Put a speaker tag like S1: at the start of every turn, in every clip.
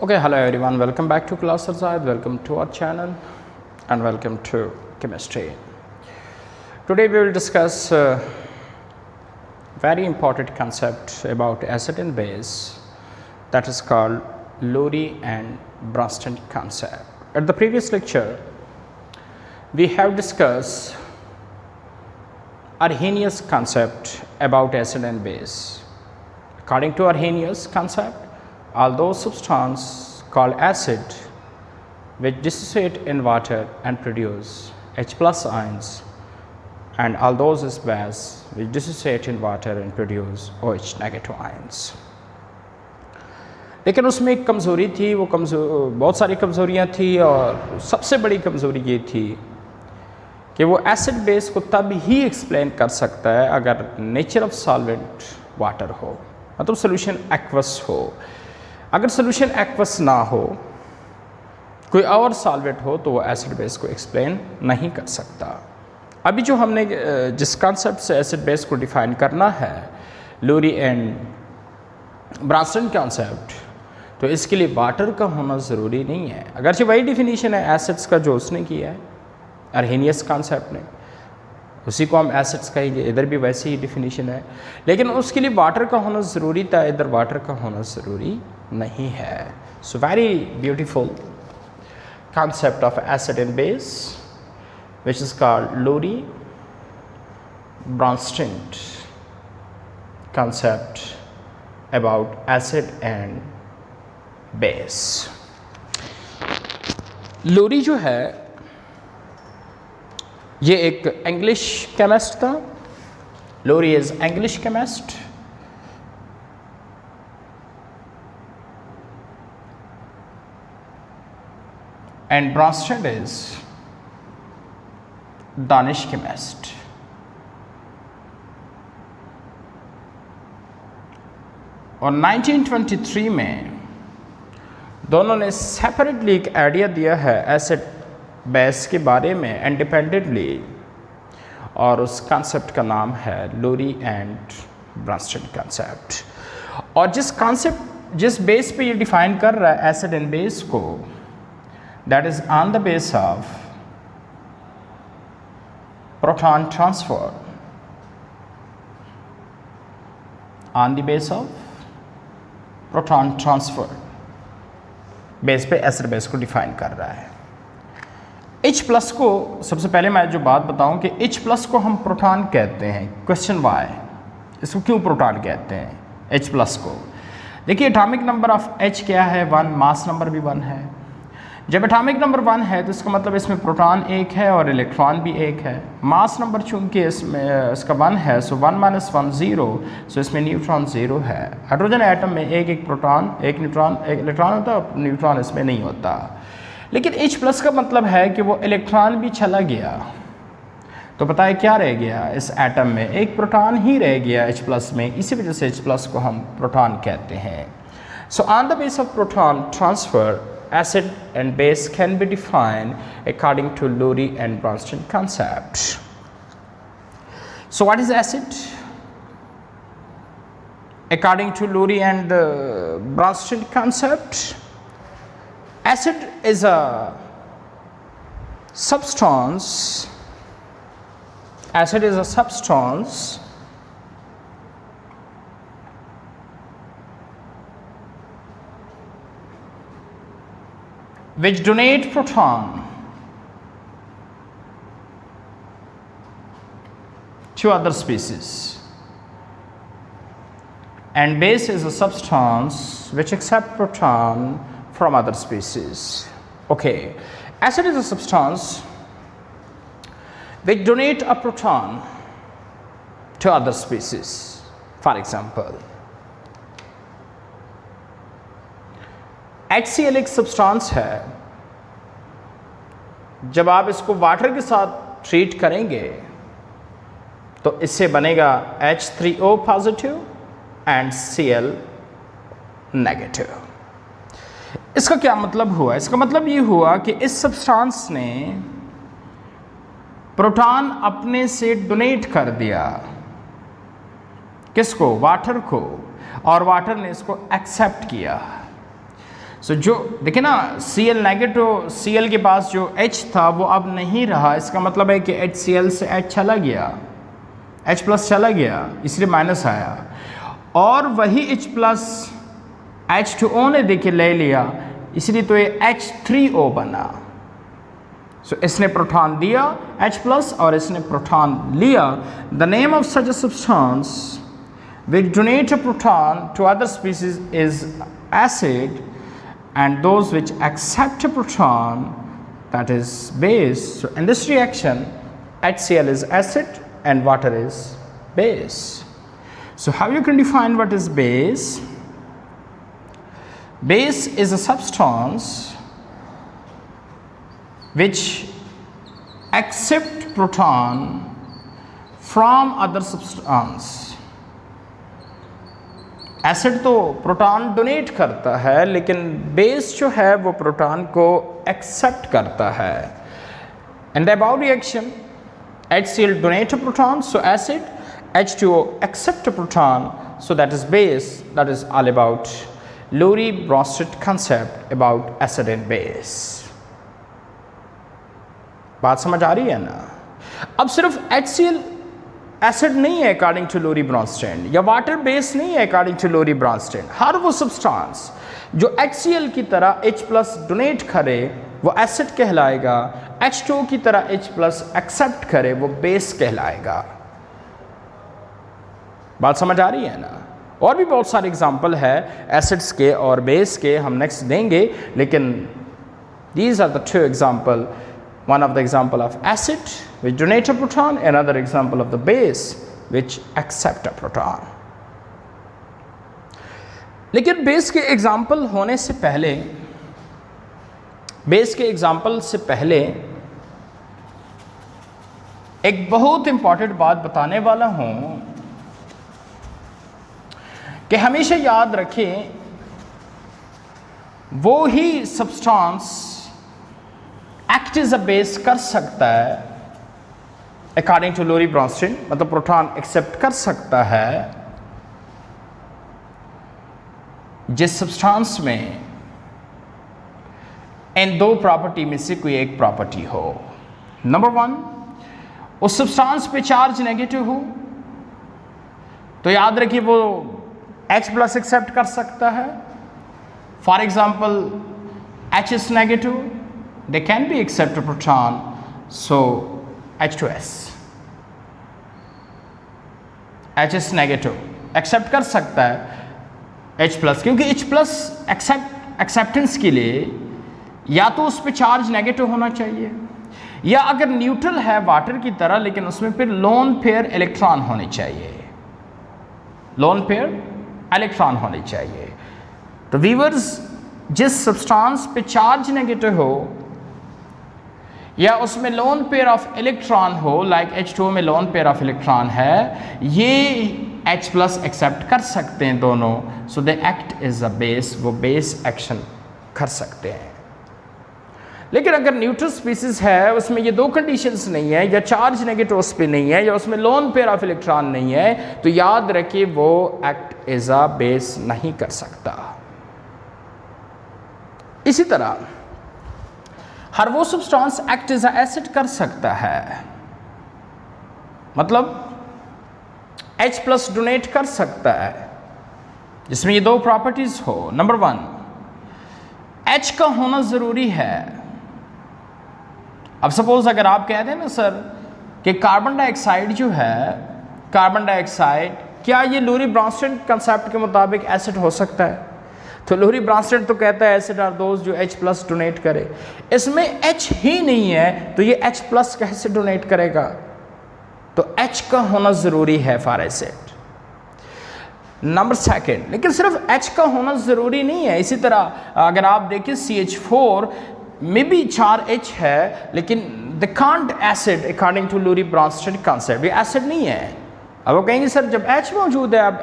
S1: Okay, hello everyone, welcome back to Class Arzad, welcome to our channel and welcome to chemistry. Today we will discuss very important concept about acid and base that is called Lowry and Bronsted concept. At the previous lecture we have discussed Arrhenius concept about acid and base. According to Arrhenius concept, all those substances called acid which dissociate in water and produce H plus ions, and all those is base which dissociate in water and produce OH negative ions. लेकिन उसमें एक कमज़ोरी थी, वो बहुत सारी कमज़ोरियाँ थी और सबसे बड़ी कमज़ोरी ये थी कि वो एसिड बेस को तब ही एक्सप्लेन कर सकता है अगर नेचर ऑफ सॉल्वेंट वाटर हो, मतलब सोल्यूशन एक्वस हो। अगर सोल्यूशन एक्वस ना हो, कोई और सॉल्वेंट हो, तो वो एसिड बेस को एक्सप्लेन नहीं कर सकता। अभी जो हमने जिस कॉन्सेप्ट से एसिड बेस को डिफाइन करना है, लूरी एंड ब्रॉन्स्टेड कॉन्सेप्ट, तो इसके लिए वाटर का होना ज़रूरी नहीं है। अगरचे वही डिफिनीशन है एसिड्स का जो उसने किया है अर्हेनियस कॉन्सेप्ट ने, उसी को हम एसिड्स कहेंगे। इधर भी वैसी ही डिफिनीशन है, लेकिन उसके लिए वाटर का होना ज़रूरी था, इधर वाटर का होना ज़रूरी नहीं है। So very beautiful concept of acid and base which is called Lowry-Bronsted concept about acid and base. Lowry जो है ये एक इंग्लिश केमिस्ट था। Lowry is English chemist and Bronsted is Danish chemist. और 1923 में दोनों ने सेपरेटली एक आइडिया दिया है एसिड बेस के बारे में इंडिपेंडेंटली, और उस कॉन्सेप्ट का नाम है लोरी एंड ब्रॉन्स्टेड कॉन्सेप्ट। और जिस बेस पे ये डिफाइन कर रहा है एसिड एंड बेस को, that is on the base of proton transfer, on the base of proton transfer base पे एसिड बेस को डिफाइन कर रहा है। H प्लस को सबसे पहले मैं जो बात बताऊं कि H प्लस को हम प्रोटॉन कहते हैं। क्वेश्चन वाई, इसको क्यों प्रोटॉन कहते हैं H प्लस को? देखिए एटॉमिक नंबर ऑफ H क्या है? 1। मास नंबर भी 1 है। जब एटॉमिक नंबर 1 है तो इसका मतलब इसमें प्रोटॉन 1 है और इलेक्ट्रॉन भी 1 है। मास नंबर चूंकि इसमें इसका 1 है, सो 1 - 1 0, सो इसमें न्यूट्रॉन 0 है। हाइड्रोजन एटम में एक प्रोटॉन, एक न्यूट्रॉन, एक इलेक्ट्रॉन होता है, न्यूट्रॉन इसमें नहीं होता। लेकिन H प्लस का मतलब है कि वो इलेक्ट्रॉन भी चला गया, तो पता है क्या रह गया इस एटम में? एक प्रोटॉन ही रह गया H प्लस में। इसी वजह से H प्लस को हम प्रोटॉन कहते हैं। So on the base of proton transfer, acid and base can be defined according to Lowry and Bronsted concept. So what is acid? According to Lowry and Bronsted concept, acid is a substance. Acid is a substance which donate proton to other species, and base is a substance which accept proton from other species. Okay, acid is a substance which donate a proton to other species. For example, HCl एक substance है, जब आप इसको water के साथ treat करेंगे तो इससे बनेगा H3O positive and Cl negative. इसका क्या मतलब हुआ? इसका मतलब ये हुआ कि इस सब्सटेंस ने प्रोटॉन अपने से डोनेट कर दिया, किसको? वाटर को, और वाटर ने इसको एक्सेप्ट किया। सो जो देखिए ना Cl नेगेटिव, Cl के पास जो H था वो अब नहीं रहा, इसका मतलब है कि HCl से H चला गया, H प्लस चला गया, इसलिए माइनस आया। और वही H प्लस H2O ने देखिए ले लिया, इसलिए तो ये H3O बना। सो इसने प्रोटॉन दिया H प्लस और इसने प्रोटॉन लिया। The name of such a substance which donate a proton to other species is acid, and those which accept a proton, that is base. So in this reaction HCl is acid and water is base. So how you can define what is base? Base is a substance which accept proton from other substance. Acid तो proton donate करता है, लेकिन base जो है वो proton को accept करता है। In the about reaction HCl donate a proton, so acid, H2O accept a proton, so that is base. That is all about Lowry-Bronsted concept about acid and base. बात समझ आ रही है ना? अब सिर्फ HCl एसिड नहीं है अकॉर्डिंग टू लोरी-ब्रॉन्स्टेड, या वाटर बेस नहीं है अकॉर्डिंग टू लोरी-ब्रॉन्स्टेड। हर वो सब्सटेंस जो HCl की तरह H प्लस डोनेट करे वो एसिड कहलाएगा, H2O की तरह H प्लस एक्सेप्ट करे वो बेस कहलाएगा। बात समझ आ रही है ना? और भी बहुत सारे एग्जाम्पल है एसिड्स के और बेस के, हम नेक्स्ट देंगे, लेकिन these are the two example. One of the example of acid which donate a proton, another example of the base which accept a proton. लेकिन बेस के एग्जाम्पल होने से पहले, बेस के एग्जाम्पल से पहले एक बहुत इंपॉर्टेंट बात बताने वाला हूं कि हमेशा याद रखें वो ही substance act as a base कर सकता है अकॉर्डिंग टू लोरी-ब्रॉन्स्टेड, मतलब प्रोटॉन एक्सेप्ट कर सकता है जिस सब्सटेंस में इन दो प्रॉपर्टी में से कोई एक प्रॉपर्टी हो। नंबर वन, उस सब्सटेंस पे चार्ज नेगेटिव हो, तो याद रखिए वो H प्लस एक्सेप्ट कर सकता है। For example H is negative, they can be accept a proton, so H2S, H is negative accept कर सकता है H प्लस, क्योंकि H प्लस एक्सेप्टेंस के लिए या तो उस पर चार्ज नेगेटिव होना चाहिए, या अगर न्यूट्रल है वाटर की तरह लेकिन उसमें फिर लोन पेयर इलेक्ट्रॉन होने चाहिए, लोन पेयर इलेक्ट्रॉन होने चाहिए। तो व्यूअर्स, जिस सब्सटेंस पे चार्ज नेगेटिव हो या उसमें लोन पेयर ऑफ इलेक्ट्रॉन हो, लाइक H2O में लोन पेयर ऑफ इलेक्ट्रॉन है, ये H प्लस एक्सेप्ट कर सकते हैं दोनों, so they act is a base, वो बेस एक्शन कर सकते हैं। लेकिन अगर न्यूट्रल स्पीसीज है, उसमें ये दो कंडीशंस नहीं है, या चार्ज नेगेटिव उस पर नहीं है, या उसमें लोन पेयर ऑफ इलेक्ट्रॉन नहीं है, तो याद रखिए वो एक्ट इज अ बेस नहीं कर सकता। इसी तरह हर वो substance act as a acid कर सकता है, मतलब H प्लस डोनेट कर सकता है जिसमें ये दो प्रॉपर्टीज हो। नंबर वन, H का होना जरूरी है। अब सपोज अगर आप कह दें ना सर कि कार्बन डाइऑक्साइड जो है, कार्बन डाइऑक्साइड क्या ये लोरी-ब्रॉन्स्टेड कंसेप्ट के मुताबिक एसिड हो सकता है? तो लोरी-ब्रॉन्स्टेड तो कहता है एसिड आर दोज जो H प्लस डोनेट करे, इसमें H ही नहीं है तो ये H प्लस कैसे डोनेट करेगा? तो H का होना ज़रूरी है फॉर एसिड। नंबर सेकंड, लेकिन सिर्फ H का होना ज़रूरी नहीं है। इसी तरह अगर आप देखें CH4 में भी 4 H है, लेकिन the can't acid according to Lowry Bronsted concept, ये एसिड नहीं है। अब वो कहेंगे सर जब H मौजूद है अब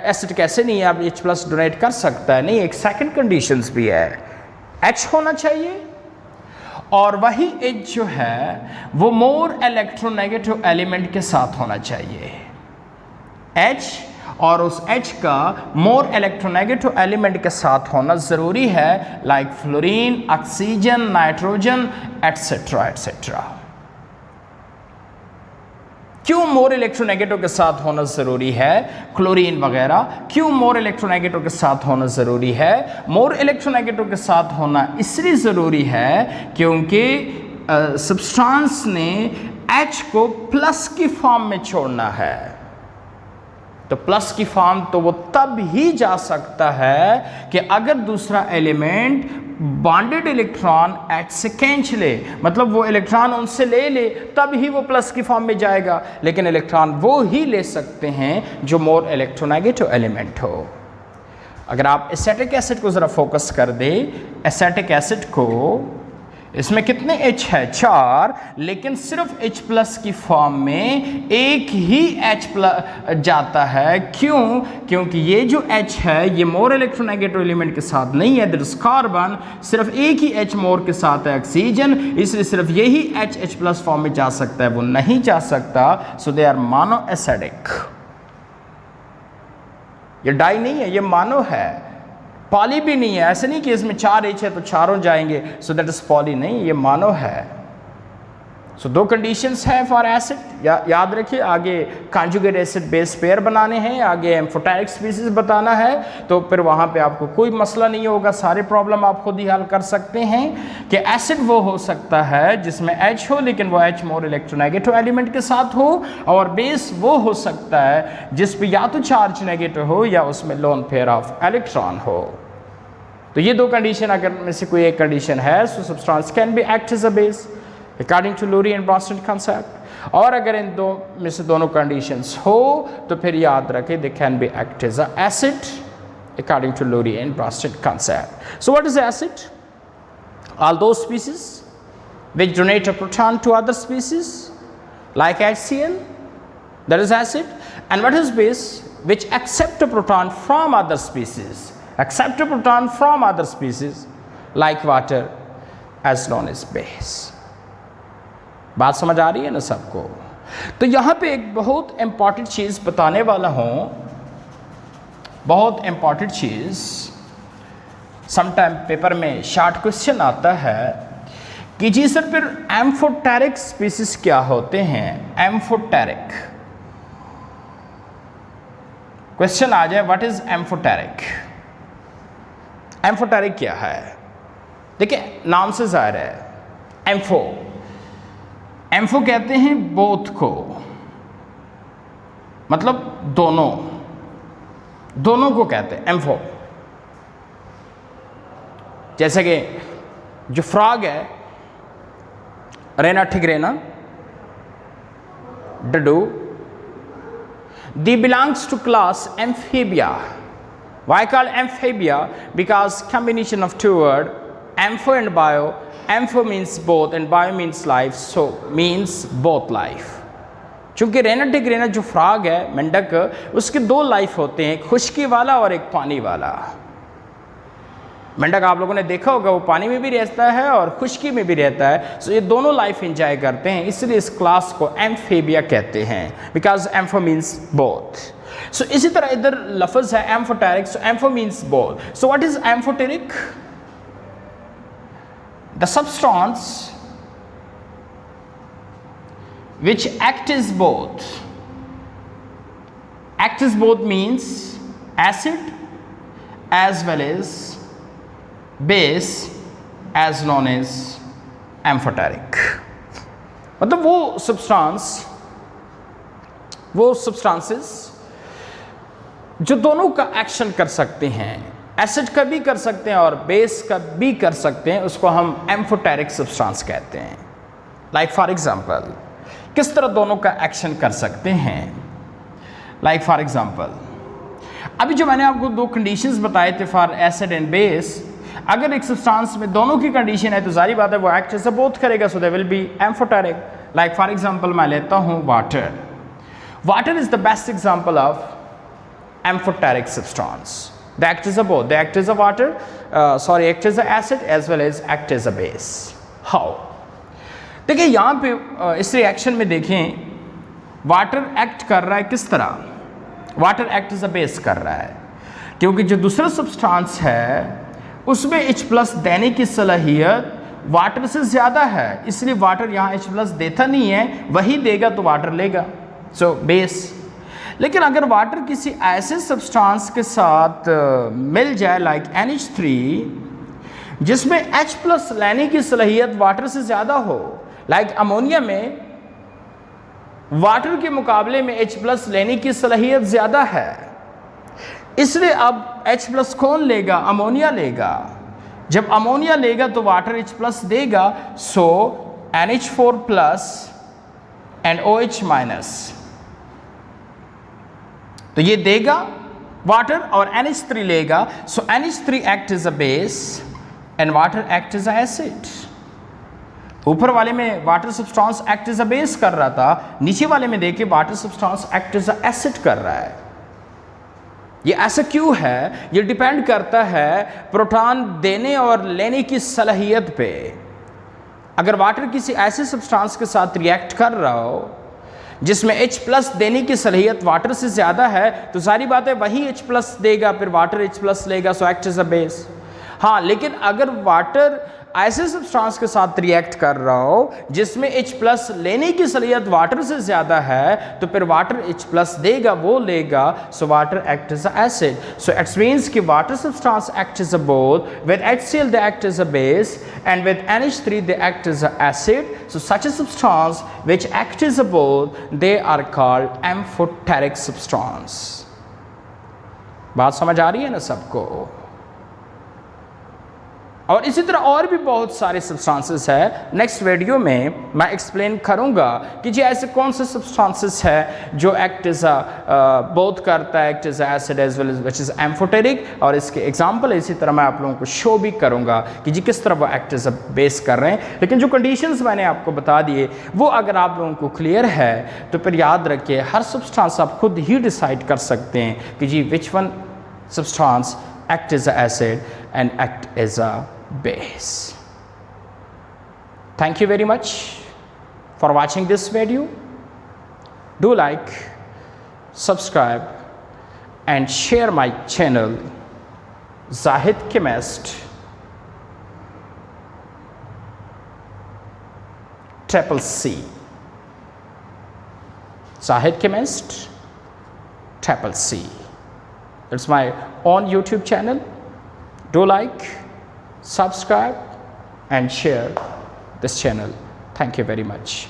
S1: एसिड कैसे नहीं है, अब H प्लस डोनेट कर सकता है? नहीं, एक सेकंड कंडीशंस भी है, H होना चाहिए और वही H जो है वो मोर इलेक्ट्रोनेगेटिव एलिमेंट के साथ होना चाहिए। H और उस H का मोर इलेक्ट्रोनेगेटिव एलिमेंट के साथ होना ज़रूरी है, like fluorine, oxygen, nitrogen etcetera etcetera. क्यों मोर इलेक्ट्रोनेगेटिव के साथ होना ज़रूरी है? क्लोरीन वगैरह क्यों मोर इलेक्ट्रोनेगेटिव के साथ होना ज़रूरी है? मोर इलेक्ट्रोनेगेटिव के साथ होना इसलिए ज़रूरी है क्योंकि सब्सटेंस ने H को प्लस की फॉर्म में छोड़ना है। तो प्लस की फॉर्म तो वो तब ही जा सकता है कि अगर दूसरा एलिमेंट बॉन्डेड इलेक्ट्रॉन H से खींच ले, मतलब वो इलेक्ट्रॉन उनसे ले ले, तब ही वो प्लस की फॉर्म में जाएगा। लेकिन इलेक्ट्रॉन वो ही ले सकते हैं जो मोर इलेक्ट्रोनेगेटिव एलिमेंट हो। अगर आप एसिटिक एसिड को ज़रा फोकस कर दे, एसिटिक एसिड को, इसमें कितने H है? 4, लेकिन सिर्फ H प्लस की फॉर्म में एक ही H प्लस जाता है। क्यों? क्योंकि ये जो H है ये मोर इलेक्ट्रोनेगेटिव एलिमेंट के साथ नहीं है, दैट इज कार्बन, सिर्फ एक ही H मोर के साथ है ऑक्सीजन, इसलिए सिर्फ यही H प्लस फॉर्म में जा सकता है, वो नहीं जा सकता। सो दे आर मोनो एसिडिक। ये डाई नहीं है, ये मोनो है। पॉली भी नहीं है, ऐसे नहीं कि इसमें 4 H है तो चारों जाएंगे, सो दैट इज पॉली नहीं, ये मोनो है। सो 2 कंडीशंस है फॉर एसिड, याद रखिए। आगे कॉन्जुगेट एसिड बेस पेयर बनाने हैं, आगे एम्फोटेरिक स्पीसीज बताना है, तो फिर वहाँ पे आपको कोई मसला नहीं होगा, सारे प्रॉब्लम आप खुद ही हल कर सकते हैं कि एसिड वो हो सकता है जिसमें H हो लेकिन वो H मोर इलेक्ट्रोनेगेटिव एलिमेंट के साथ हो, और बेस वो हो सकता है जिस पे या तो चार्ज नेगेटिव हो या उसमें लोन पेयर ऑफ इलेक्ट्रॉन हो। तो ये 2 कंडीशन अगर में से कोई एक कंडीशन है, so substance can be act as a base according to Lowry and Bronsted concept. और अगर इन दो में से दोनों कंडीशंस हो तो फिर याद रखें they can be act as a acid according to Lowry and Bronsted concept. So what is acid? All those species which donate a proton to other species like HCl, that is acid. And what is base? Which accept a proton from other species, accept a proton from other species like water, as known as base. बात समझ आ रही है ना सबको? तो यहाँ पे एक बहुत इंपॉर्टेंट चीज़ बताने वाला हूँ, बहुत इंपॉर्टेंट चीज़। समटाइम पेपर में शॉर्ट क्वेश्चन आता है कि जी सर फिर एम्फोटेरिक स्पीसीज क्या होते हैं? एम्फोटेरिक क्वेश्चन आ जाए, व्हाट इज एम्फोटेरिक? एम्फोटेरिक क्या है? देखिए नाम से जाहिर है, एम्फो, एम्फो कहते हैं बोथ को, मतलब दोनों, दोनों को कहते हैं एम्फो। जैसे कि जो फ्रॉग है, Raina टिग्रेना, डडू, they belongs to class amphibia. Why called amphibia? Because combination of 2 words, ampho and bio. Ampho means both and bio means life, so means both life. चूंकि रेना टिग्रेना जो फ्रॉग है, मेंढक, उसके 2 लाइफ होते हैं, एक खुश्की वाला और एक पानी वाला। मेंढक आप लोगों ने देखा होगा, वो पानी में भी रहता है और खुश्की में भी रहता है, सो ये दोनों लाइफ एंजॉय करते हैं, इसलिए इस क्लास को एम्फीबिया कहते हैं, बिकॉज एम्फो मीन्स बोथ। सो इसी तरह इधर लफ्ज है amphoteric, so ampho means both. So what is amphoteric? The substance which act as both. Act as both means acid as well as base, as known as amphoteric. मतलब वो substances जो दोनों का एक्शन कर सकते हैं, एसिड का भी कर सकते हैं और बेस का भी कर सकते हैं, उसको हम एम्फोटेरिक सब्सटेंस कहते हैं। लाइक फॉर एग्जांपल, किस तरह दोनों का एक्शन कर सकते हैं? लाइक फॉर एग्जांपल, अभी जो मैंने आपको 2 कंडीशंस बताए थे फॉर एसिड एंड बेस, अगर एक सब्सटेंस में दोनों की कंडीशन है तो जारी बात है वो एक्ट एज बोथ करेगा, so they will be amphoteric. Like for example मैं लेता हूं water. Water is the best example of amphoteric substance. They act as a both. They act as a water, act as a acid as well as act as a base. How? देखिए यहाँ पे इस reaction में देखें, water act कर रहा है किस तरह? Water act is a base कर रहा है, क्योंकि जो दूसरा सब्सटेंस है उसमें H प्लस देने की सलाहियत वाटर से ज़्यादा है, इसलिए वाटर यहाँ H प्लस देता नहीं है, वही देगा तो वाटर लेगा, सो बेस। लेकिन अगर वाटर किसी ऐसे सब्सटेंस के साथ मिल जाए लाइक NH3 जिसमें H प्लस लेने की सलाहियत वाटर से ज़्यादा हो, लाइक अमोनिया में वाटर के मुकाबले में H प्लस लेने की सलाहियत ज़्यादा है, इसलिए अब H प्लस कौन लेगा? अमोनिया लेगा। जब अमोनिया लेगा तो वाटर H प्लस देगा, सो NH4 plus and OH minus, तो ये देगा वाटर और NH3 लेगा, सो NH3 act is a base and water act is a acid. ऊपर वाले में water substance act is a base कर रहा था, नीचे वाले में देखिए water substance act is a acid कर रहा है। ये ऐसा क्यों है? ये डिपेंड करता है प्रोटॉन देने और लेने की सलाहियत पे। अगर वाटर किसी ऐसे सब्सटेंस के साथ रिएक्ट कर रहा हो जिसमें H प्लस देने की सलाहियत वाटर से ज़्यादा है, तो सारी बात है वही H प्लस देगा, फिर वाटर H प्लस लेगा, सो एक्ट इज अ बेस। हाँ, लेकिन अगर वाटर ऐसे सब्सटेंस के साथ रिएक्ट कर रहा हो जिसमें H प्लस लेने की सलाहियत वाटर से ज़्यादा है, तो फिर वाटर H प्लस देगा, वो लेगा, so water act is a acid. So it's means कि water substance act is a both, with HCl they act as a base and with NH3 they act as a acid. So such a substance which act as a both, they are called amphoteric substance. बात समझ आ रही है ना सबको? और इसी तरह और भी बहुत सारे सब्सटेंसेस है, नेक्स्ट वीडियो में मैं एक्सप्लेन करूंगा कि जी ऐसे कौन से सब्सटेंसेस है जो एक्ट इज बोथ करता है, act is acid as well as which is amphoteric, और इसके एग्जांपल इसी तरह मैं आप लोगों को शो भी करूंगा कि जी किस तरह वो एक्ट इज बेस कर रहे हैं। लेकिन जो कंडीशंस मैंने आपको बता दिए वो अगर आप लोगों को क्लियर है तो फिर याद रखिए हर सब्सटेंस आप खुद ही डिसाइड कर सकते हैं कि जी which one substance act as a acid and act as a base. Thank you very much for watching this video. Do like, subscribe and share my channel Zahid Chemist CCC. Zahid Chemist CCC. It's my own YouTube channel. Do like, subscribe and share this channel. Thank you very much.